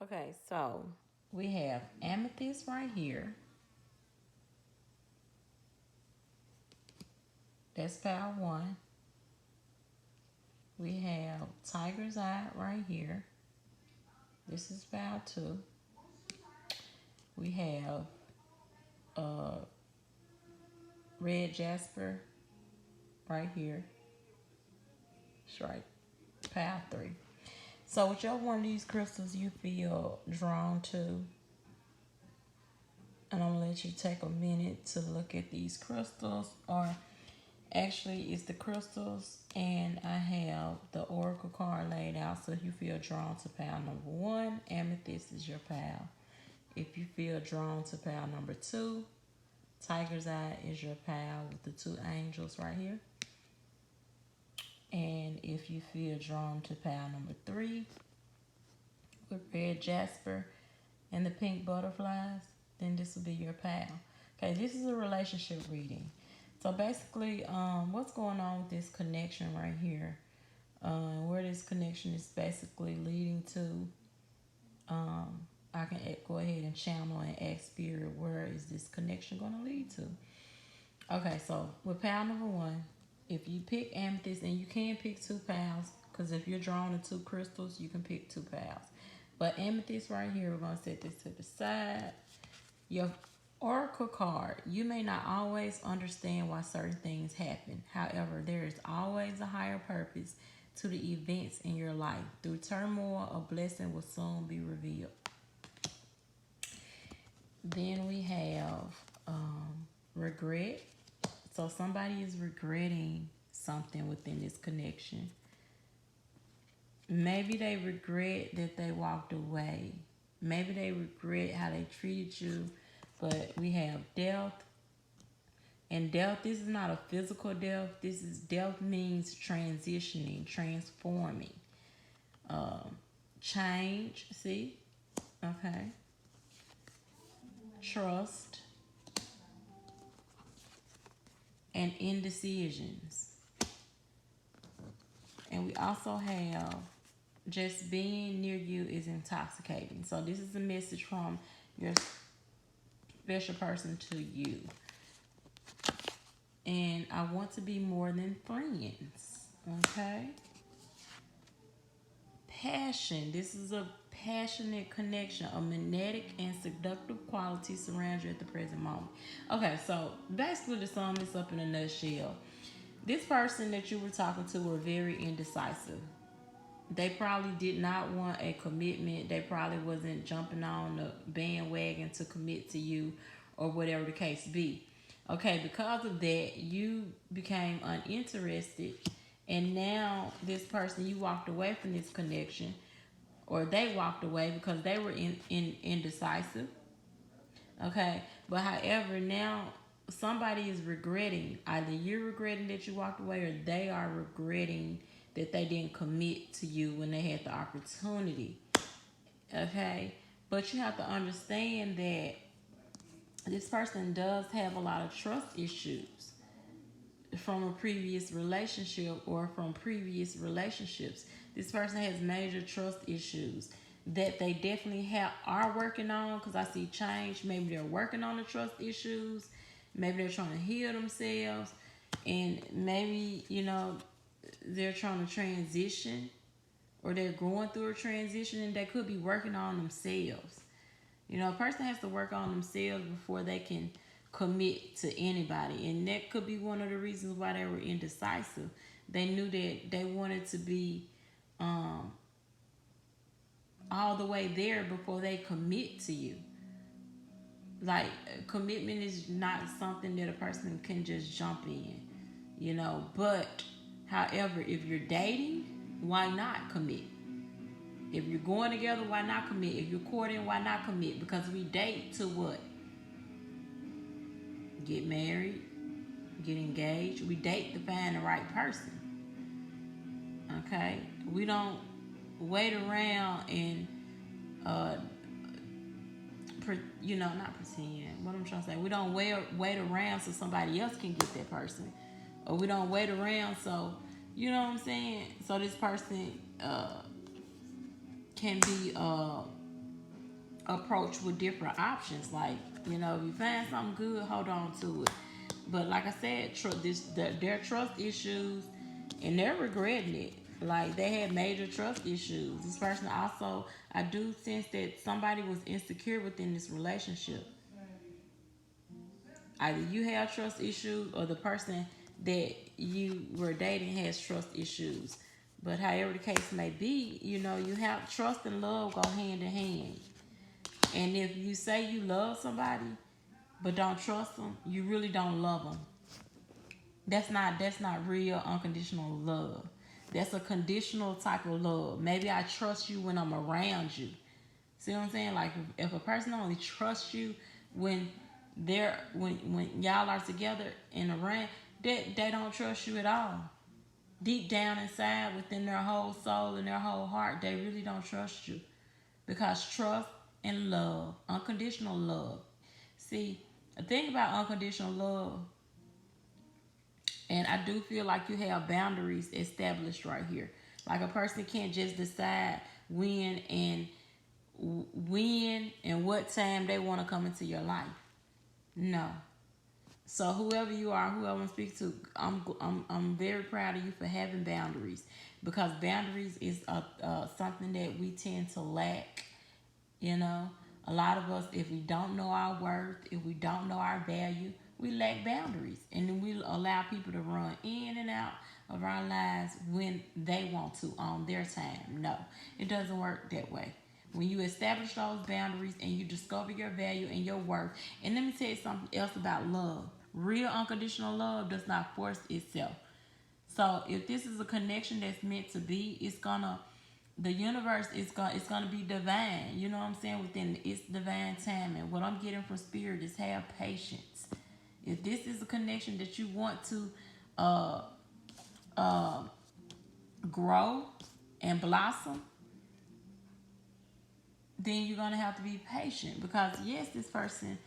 Okay, so we have amethyst right here. That's pile one. We have tiger's eye right here. This is pile two. We have uh, red jasper right here. That's right, pile three. So whichever one of these crystals you feel drawn to, and I'm gonna let you take a minute to look at these crystals, or actually it's the crystals, and I have the oracle card laid out. So if you feel drawn to pile number one, amethyst is your pile. If you feel drawn to pile number two, tiger's eye is your pile with the two angels right here. And if you feel drawn to pile number three with red jasper and the pink butterflies, then this will be your pal. Okay, this is a relationship reading. So basically, what's going on with this connection right here? Where this connection is basically leading to, I can go ahead and channel and ask spirit, where is this connection going to lead to? Okay, so with pal number one, if you pick amethyst, and you can pick two pals, because if you're drawn to two crystals, you can pick two pals. But amethyst right here, we're going to set this to the side. Your oracle card, you may not always understand why certain things happen. However, there is always a higher purpose to the events in your life. Through turmoil, a blessing will soon be revealed. Then we have regret. So somebody is regretting something within this connection. Maybe they regret that they walked away. Maybe they regret how they treated you. But we have death. And death, this is not a physical death. This is death means transitioning, transforming, change. See? Okay. Trust and indecisions. And we also have just being near you is intoxicating. So this is a message from your special person to you. And I want to be more than friends. Okay? Passion. This is a passionate connection. A magnetic and seductive quality surrounds you at the present moment. Okay, so basically to sum this up in a nutshell, this person that you were talking to were very indecisive. They probably did not want a commitment. They probably wasn't jumping on the bandwagon to commit to you, or whatever the case be. Okay, because of that, you became uninterested, and now this person, you walked away from this connection, or they walked away because they were indecisive. Okay, but however, now somebody is regretting. Either you're regretting that you walked away, or they are regretting that they didn't commit to you when they had the opportunity. Okay, but you have to understand that this person does have a lot of trust issues from a previous relationship or from previous relationships. This person has major trust issues that they definitely are working on, because I see change. Maybe they're working on the trust issues. Maybe they're trying to heal themselves, and maybe they're trying to transition, or they're going through a transition, and they could be working on themselves. A person has to work on themselves before they can commit to anybody. And that could be one of the reasons why they were indecisive. They knew that they wanted to be all the way there before they commit to you. Like, commitment is not something that a person can just jump in. But, however, if you're dating, why not commit? If you're going together, why not commit? If you're courting, why not commit? Because we date to what? Get married, get engaged. We date to find the right person. Okay? We don't wait around and, not pretend. What I'm trying to say, we don't wait around so somebody else can get that person. Or we don't wait around so, you know what I'm saying? So this person can be approach with different options. Like, if you find something good, hold on to it. But like I said, their trust issues, and they're regretting it. Like, they had major trust issues. This person also, I do sense that somebody was insecure within this relationship. Either you have trust issues, or the person that you were dating has trust issues. But however the case may be, you have trust and love go hand in hand. And if you say you love somebody but don't trust them, you really don't love them. That's not real unconditional love. That's a conditional type of love. Maybe I trust you when I'm around you. See what I'm saying? Like, if a person only trusts you when when y'all are together and around, they don't trust you at all. Deep down inside, within their whole soul and their whole heart, they really don't trust you. Because trust and love, unconditional love. See, the thing about unconditional love, and I do feel like you have boundaries established right here. Like, a person can't just decide when and what time they want to come into your life. No. So whoever you are, whoever I'm speaking to, I'm very proud of you for having boundaries, because boundaries is something that we tend to lack. You know, a lot of us, if we don't know our worth, if we don't know our value, we lack boundaries, and then we allow people to run in and out of our lives when they want to on their time. No, it doesn't work that way. When you establish those boundaries and you discover your value and your worth, and let me tell you something else about love. Real unconditional love does not force itself. So if this is a connection that's meant to be, the universe it's gonna be divine. You know what I'm saying? Within its divine timing. What I'm getting from spirit is have patience. If this is a connection that you want to uh, uh, grow and blossom, then you're gonna have to be patient, because yes, this person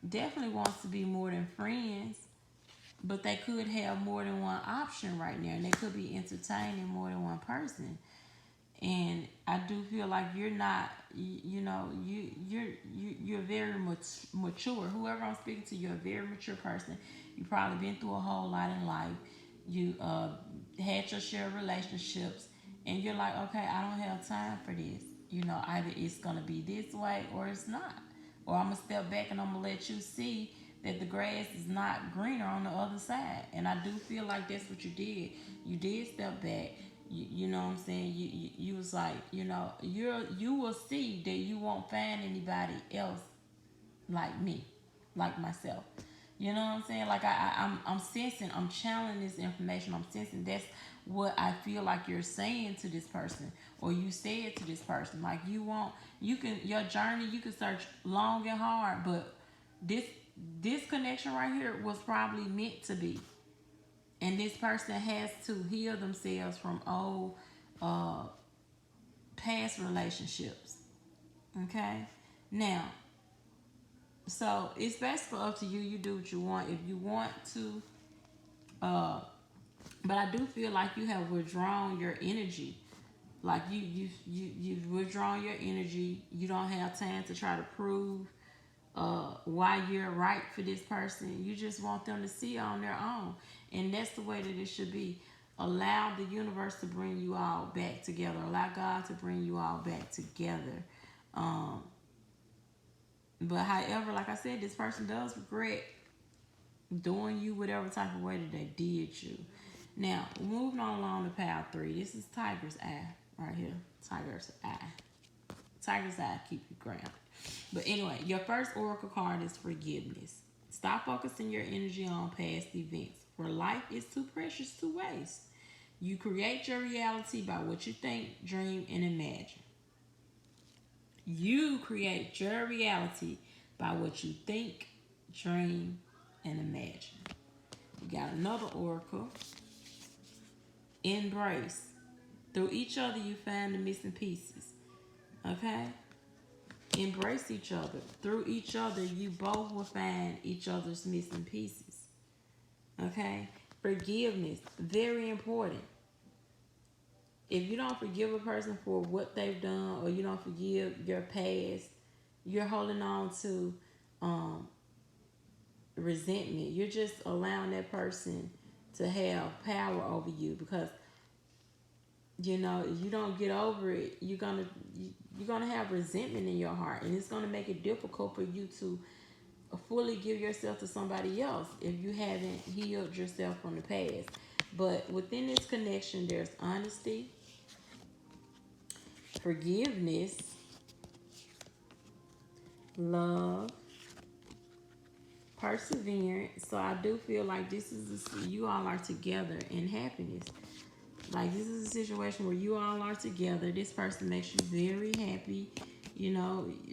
definitely wants to be more than friends, but they could have more than one option right now, and they could be entertaining more than one person. And I do feel like you're not, you're very mature. Whoever I'm speaking to, you're a very mature person. You've probably been through a whole lot in life. You had your share of relationships, and you're like, okay, I don't have time for this. Either it's gonna be this way or it's not, or I'm gonna step back and I'm gonna let you see that the grass is not greener on the other side. And I do feel like that's what you did. You did step back. You know what I'm saying? You was like, you will see that you won't find anybody else like me, like myself. You know what I'm saying? Like, I'm sensing, I'm channeling this information. I'm sensing that's what I feel like you're saying to this person, or you said to this person. Like, your journey, you can search long and hard, but this this connection right here was probably meant to be. And this person has to heal themselves from old uh, past relationships. Okay? Now, so it's basically up to you. You do what you want. If you want to, uh, but I do feel like you have withdrawn your energy. Like, you've withdrawn your energy. You don't have time to try to prove why you're right for this person. You just want them to see on their own. And that's the way that it should be. Allow the universe to bring you all back together. Allow God to bring you all back together. Um, but however, like I said, this person does regret doing you whatever type of way that they did you. Now, moving on along to pile 3. This is Tiger's Eye right here. Tiger's Eye. Tiger's Eye keep you grounded. But anyway, your first oracle card is forgiveness. Stop focusing your energy on past events, for life is too precious to waste. You create your reality by what you think, dream, and imagine. You create your reality by what you think, dream, and imagine. You got another oracle. Embrace. Through each other, you find the missing pieces. Okay? Embrace each other. Through each other, you both will find each other's missing pieces. Okay? Forgiveness. Very important. If you don't forgive a person for what they've done, or you don't forgive your past, you're holding on to um, resentment. You're just allowing that person to have power over you, because if you don't get over it, you're gonna have resentment in your heart, and it's gonna make it difficult for you to fully give yourself to somebody else if you haven't healed yourself from the past. But within this connection, there's honesty, forgiveness, love, perseverance. So I do feel like you all are together in happiness. Like, this is a situation where you all are together. This person makes you very happy,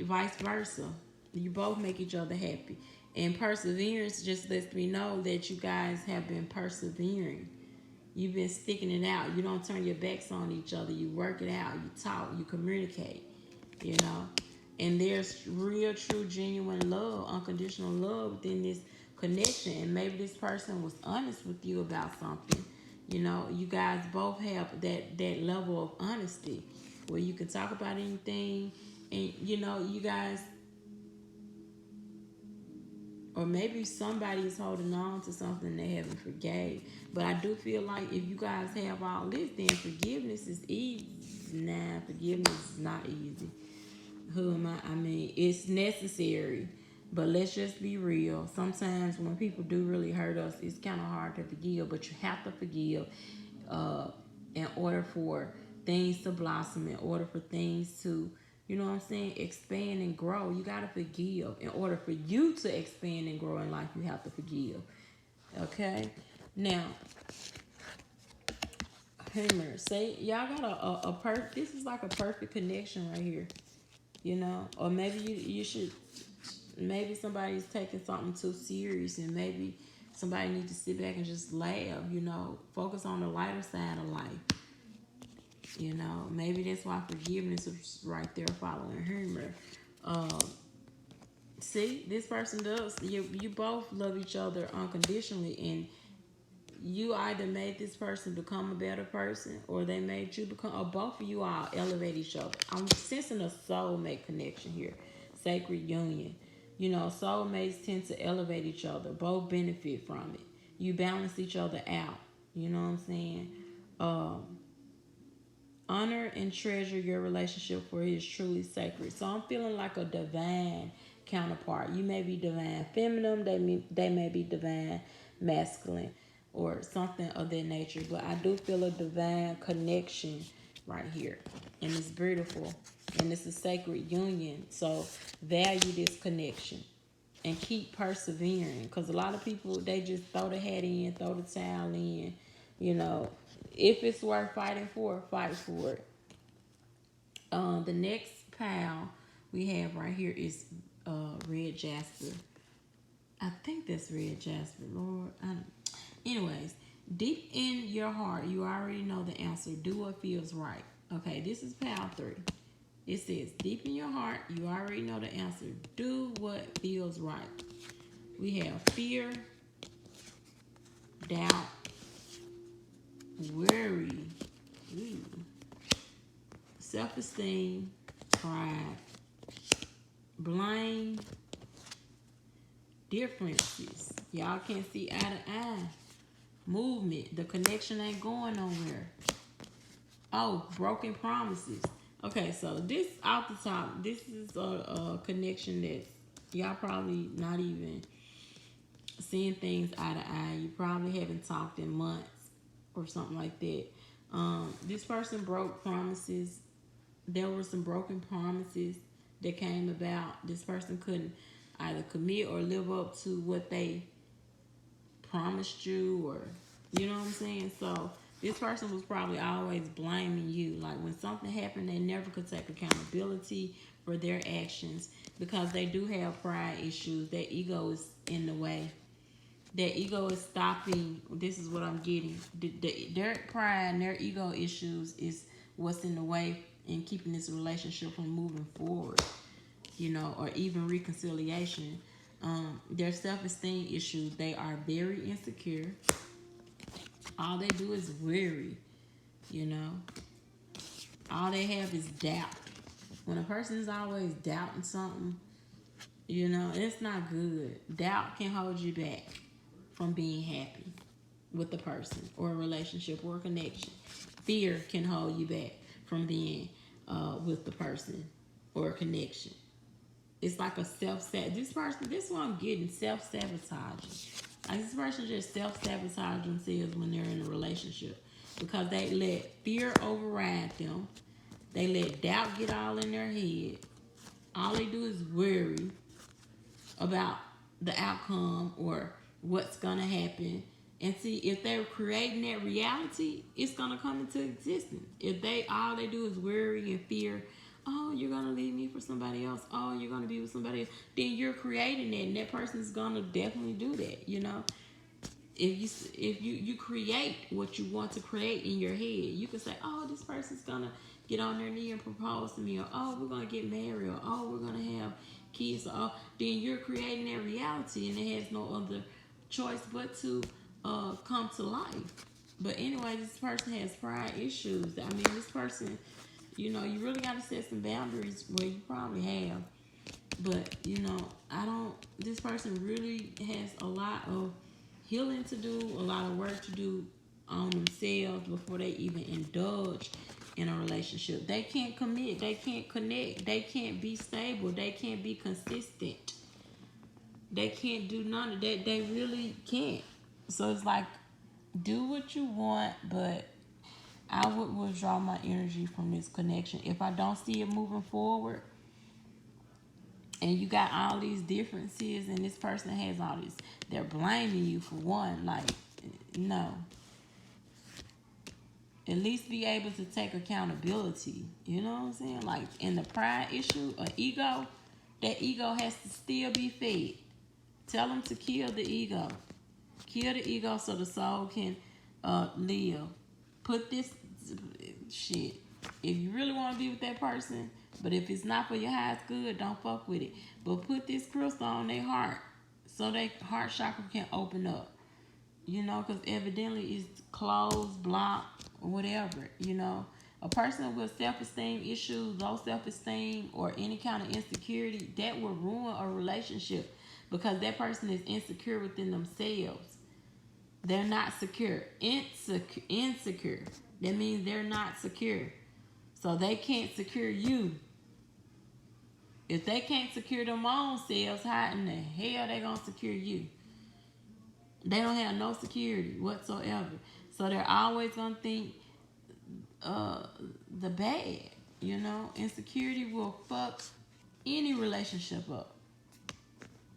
vice versa. You both make each other happy. And perseverance just lets me know that you guys have been persevering. You've been sticking it out. You don't turn your backs on each other. You work it out. You talk. You communicate. You know, and there's real, true, genuine love, unconditional love within this connection. And maybe this person was honest with you about something. You guys both have that level of honesty where you can talk about anything, and you guys, or maybe somebody is holding on to something they haven't forgave. But I do feel like if you guys have all this, then forgiveness is easy. Nah, forgiveness is not easy. Who am I? I mean, it's necessary, but let's just be real. Sometimes when people do really hurt us, it's kind of hard to forgive, but you have to forgive in order for things to blossom, in order for things to, expand and grow. You got to forgive. In order for you to expand and grow in life, you have to forgive. Okay? Now, humor. Say, y'all got this is like a perfect connection right here. Or maybe you should, maybe somebody's taking something too serious, and maybe somebody needs to sit back and just laugh, focus on the lighter side of life. Maybe that's why forgiveness is right there following humor. See, this person does, you both love each other unconditionally, and you either made this person become a better person, or they made you become, or both of you all elevate each other. I'm sensing a soulmate connection here, sacred union. Soulmates tend to elevate each other. Both benefit from it. You balance each other out. You know what I'm saying? Honor and treasure your relationship, for it is truly sacred. So I'm feeling like a divine counterpart. You may be divine feminine, they may be divine masculine, or something of that nature. But I do feel a divine connection right here. And it's beautiful. And it's a sacred union. So value this connection and keep persevering. Because a lot of people, they just throw the hat in, throw the towel in. If it's worth fighting for, fight for it. The next pile we have right here is red jasper. I think that's red jasper, Lord. Anyways, deep in your heart, you already know the answer. Do what feels right. Okay, this is pile 3. It says, deep in your heart, you already know the answer. Do what feels right. We have fear, doubt, worry, self-esteem, pride, blame, differences. Y'all can't see eye to eye. Movement. The connection ain't going nowhere. Oh, broken promises. Okay, so this off the top, this is a connection that y'all probably not even seeing things eye to eye. You probably haven't talked in months or something like that. This person broke promises. There were some broken promises that came about. This person couldn't either commit or live up to what they promised you, or you know what I'm saying? So this person was probably always blaming you. Like, when something happened, they never could take accountability for their actions, because they do have pride issues. Their ego is in the way. Their ego is stopping. This is what I'm getting. Their pride and their ego issues is what's in the way in keeping this relationship from moving forward, or even reconciliation. Their self-esteem issues, they are very insecure. All they do is worry, All they have is doubt. When a person is always doubting something, you know, it's not good. Doubt can hold you back from being happy with the person or a relationship or a connection. Fear can hold you back from being with the person or a connection. It's like a this one I'm getting self-sabotaging. Like this person just self-sabotage themselves when they're in a relationship because they let fear override them. They let doubt get all in their head. All they do is worry about the outcome or what's going to happen. And see, if they're creating that reality, it's going to come into existence. If all they do is worry and fear, oh, you're going to leave me for somebody else. Oh, you're going to be with somebody else. Then you're creating that, and that person's going to definitely do that, you know. If you create what you want to create in your head, you can say, oh, this person's going to get on their knee and propose to me, or oh, we're going to get married, or oh, we're going to have kids, or oh, then you're creating that reality, and it has no other choice but to come to life. But anyway, this person has pride issues. I mean, this person, you know, you really got to set some boundaries where you probably have. But, you know, this person really has a lot of healing to do, a lot of work to do on themselves before they even indulge in a relationship. They can't commit, they can't connect, they can't be stable, they can't be consistent. They can't do none of that. They really can't. So it's like, do what you want, but I would withdraw my energy from this connection. If I don't see it moving forward, and you got all these differences, and this person has all this, they're blaming you for one. Like, no. At least be able to take accountability. You know what I'm saying? Like, in the pride issue, or ego, that ego has to still be fed. Tell them to kill the ego. Kill the ego so the soul can live. Put this shit. If you really want to be with that person, but if it's not for your highest good, don't fuck with it. But put this crystal on their heart so their heart chakra can open up. You know, because evidently it's closed, blocked, or whatever. You know, a person with self-esteem issues, low self-esteem, or any kind of insecurity, that will ruin a relationship because that person is insecure within themselves. They're not secure. Insecure. That means they're not secure. So they can't secure you. If they can't secure them own selves, how in the hell they gonna secure you? They don't have no security whatsoever. So they're always gonna think the bad. You know, insecurity will fuck any relationship up.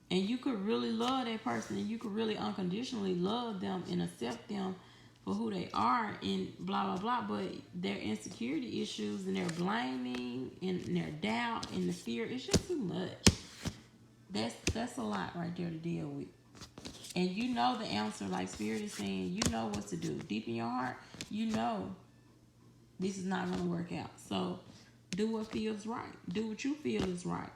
And you could really love that person, and you could really unconditionally love them and accept them for who they are and blah, blah, blah. But their insecurity issues and their blaming and their doubt and the fear, it's just too much. That's a lot right there to deal with. And you know the answer, like Spirit is saying, you know what to do. Deep in your heart, you know this is not going to work out. So do what feels right. Do what you feel is right.